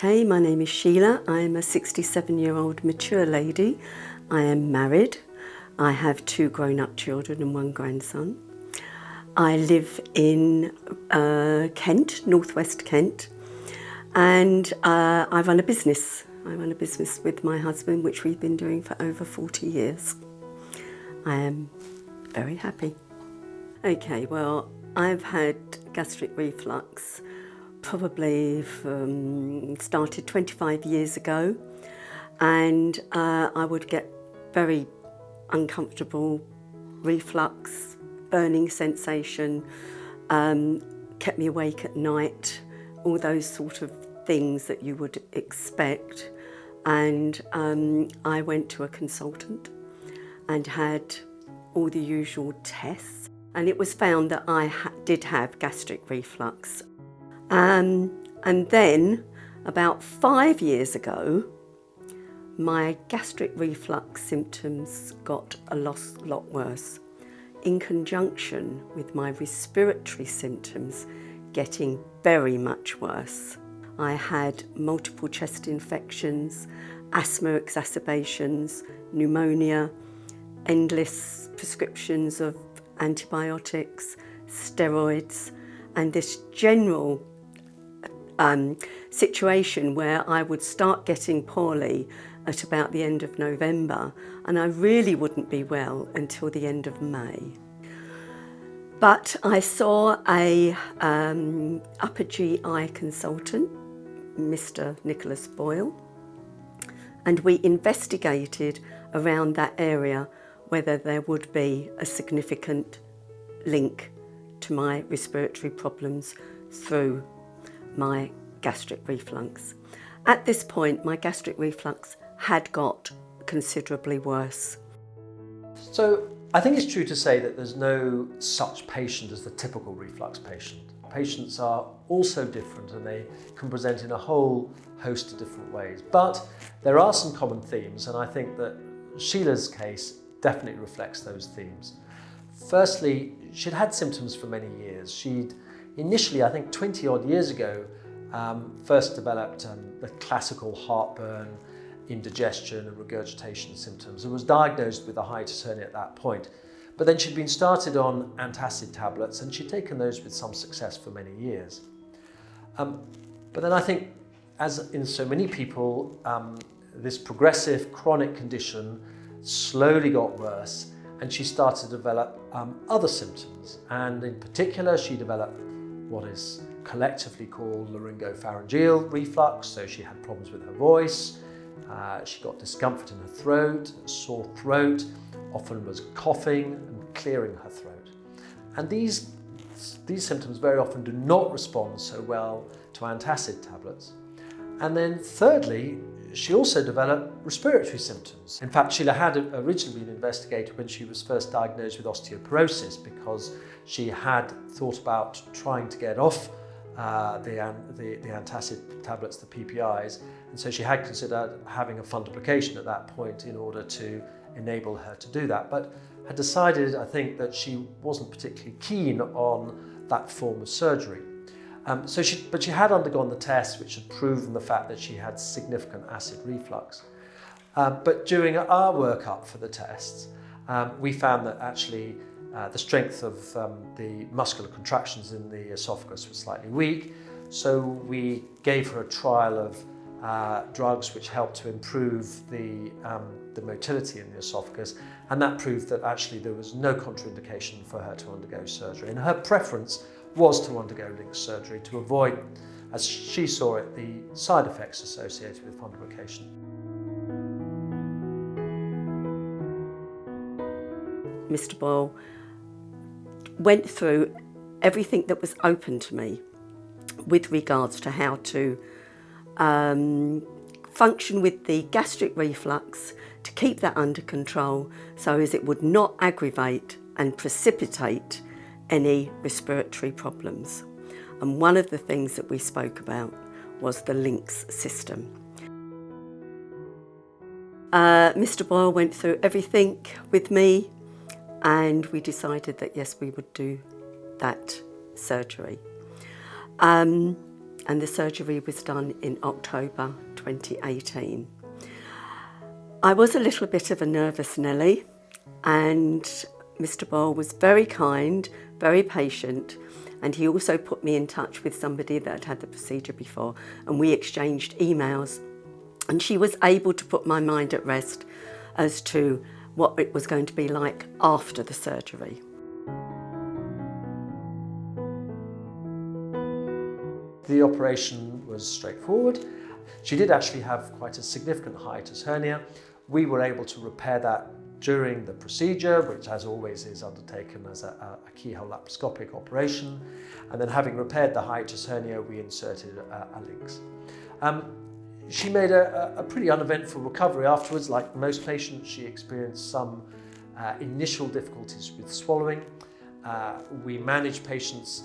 Okay, my name is Sheila. I am a 67-year-old mature lady. I am married. I have 2 grown-up children and 1 grandson. I live in Kent, northwest Kent, and I run a business. I run a business with my husband, which we've been doing for over 40 years. I am very happy. Okay, well, I've had gastric reflux probably started 25 years ago, and I would get very uncomfortable reflux, burning sensation, kept me awake at night, all those sort of things that you would expect. And I went to a consultant and had all the usual tests, and it was found that I did have gastric reflux. And then, about 5 years ago, my gastric reflux symptoms got a lot worse, in conjunction with my respiratory symptoms getting very much worse. I had multiple chest infections, asthma exacerbations, pneumonia, endless prescriptions of antibiotics, steroids, and this general situation where I would start getting poorly at about the end of November, and I really wouldn't be well until the end of May. But I saw a upper GI consultant, Mr. Nicholas Boyle, and we investigated around that area whether there would be a significant link to my respiratory problems through my gastric reflux. At this point, my gastric reflux had got considerably worse. So I think it's true to say that there's no such patient as the typical reflux patient. Patients are also different and they can present in a whole host of different ways. But there are some common themes, and I think that Sheila's case definitely reflects those themes. Firstly, she'd had symptoms for many years. She'd initially, I think 20 odd years ago, first developed the classical heartburn, indigestion and regurgitation symptoms, and was diagnosed with a hiatus hernia at that point. But then she'd been started on antacid tablets, and she'd taken those with some success for many years. But then I think, as in so many people, this progressive chronic condition slowly got worse, and she started to develop other symptoms. And in particular, she developed what is collectively called laryngopharyngeal reflux. So she had problems with her voice, she got discomfort in her throat, a sore throat, often was coughing and clearing her throat. And these symptoms very often do not respond so well to antacid tablets. And then thirdly, she also developed respiratory symptoms. In fact, Sheila had originally been investigated when she was first diagnosed with osteoporosis, because she had thought about trying to get off the antacid tablets, the PPIs, and so she had considered having a fundoplication at that point in order to enable her to do that, but had decided, I think, that she wasn't particularly keen on that form of surgery. But she had undergone the tests which had proven the fact that she had significant acid reflux. But during our workup for the tests, we found that actually the strength of the muscular contractions in the esophagus was slightly weak. So we gave her a trial of drugs which helped to improve the motility in the esophagus, and that proved that actually there was no contraindication for her to undergo surgery. And her preference was to undergo LINX surgery to avoid, as she saw it, the side effects associated with fundoplication. Mr. Boyle went through everything that was open to me with regards to how to function with the gastric reflux, to keep that under control so as it would not aggravate and precipitate any respiratory problems. And one of the things that we spoke about was the LINX system. Mr. Boyle went through everything with me, and we decided that yes, we would do that surgery. and the surgery was done in October 2018. I was a little bit of a nervous Nelly, and Mr. Boyle was very kind, very patient, and he also put me in touch with somebody that had had the procedure before, and we exchanged emails, and she was able to put my mind at rest as to what it was going to be like after the surgery. The operation was straightforward. She did actually have quite a significant hiatus hernia. We were able to repair that during the procedure, which as always is undertaken as a keyhole laparoscopic operation. And then having repaired the hiatus hernia, we inserted a LINX. She made a pretty uneventful recovery afterwards. Like most patients, she experienced some initial difficulties with swallowing. We manage patients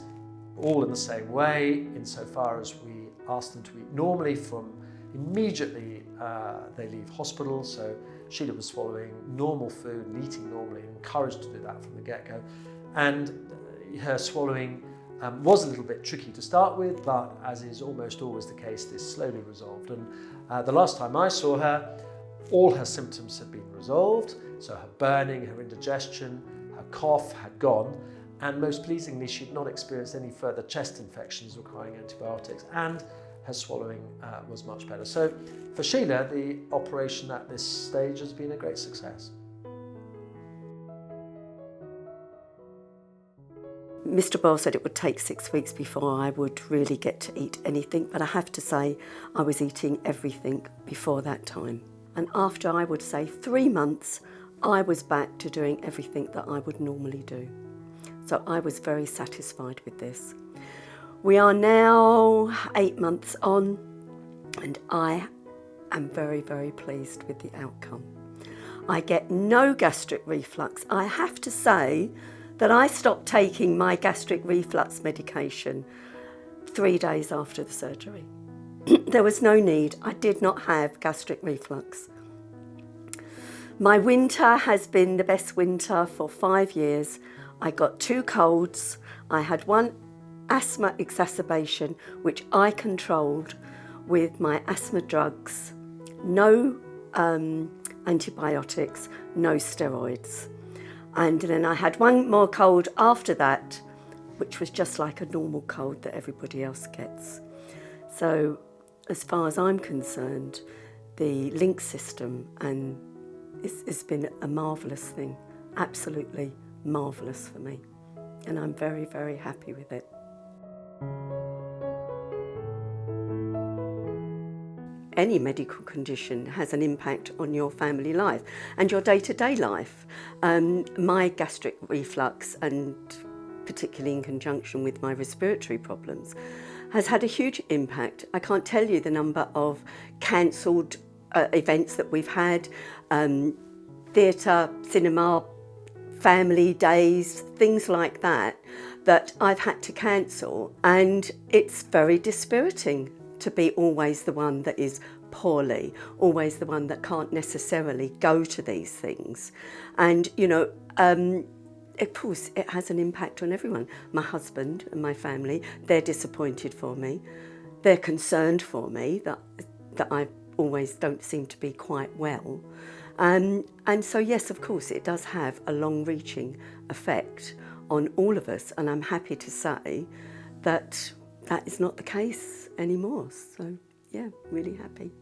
all in the same way, insofar as we ask them to eat normally from immediately they leave hospital. So Sheila was swallowing normal food and eating normally, and encouraged to do that from the get-go. And her swallowing was a little bit tricky to start with, but as is almost always the case, this slowly resolved. And the last time I saw her, all her symptoms had been resolved. So her burning, her indigestion, her cough had gone. And most pleasingly, she'd not experienced any further chest infections requiring antibiotics, and her swallowing was much better. So for Sheila, the operation at this stage has been a great success. Mr. Boyle said it would take 6 weeks before I would really get to eat anything, but I have to say I was eating everything before that time. And after, I would say, 3 months, I was back to doing everything that I would normally do. So I was very satisfied with this. We are now 8 months on, and I am very, very pleased with the outcome. I get no gastric reflux. I have to say that I stopped taking my gastric reflux medication 3 days after the surgery. There was no need. I did not have gastric reflux. My winter has been the best winter for 5 years. I got 2 colds. I had 1 asthma exacerbation, which I controlled with my asthma drugs, no antibiotics, no steroids. And then I had 1 more cold after that, which was just like a normal cold that everybody else gets. So as far as I'm concerned, the LINX system and it's been a marvellous thing, absolutely marvellous for me. And I'm very, very happy with it. Any medical condition has an impact on your family life and your day-to-day life. My gastric reflux, and particularly in conjunction with my respiratory problems, has had a huge impact. I can't tell you the number of cancelled events that we've had, theatre, cinema, family days, things like that, that I've had to cancel. And it's very dispiriting to be always the one that is poorly, always the one that can't necessarily go to these things. And, you know, of course, it has an impact on everyone. My husband and my family, they're disappointed for me. They're concerned for me that I always don't seem to be quite well. And so, yes, of course, it does have a long-reaching effect on all of us. And I'm happy to say that that is not the case anymore. So, yeah, really happy.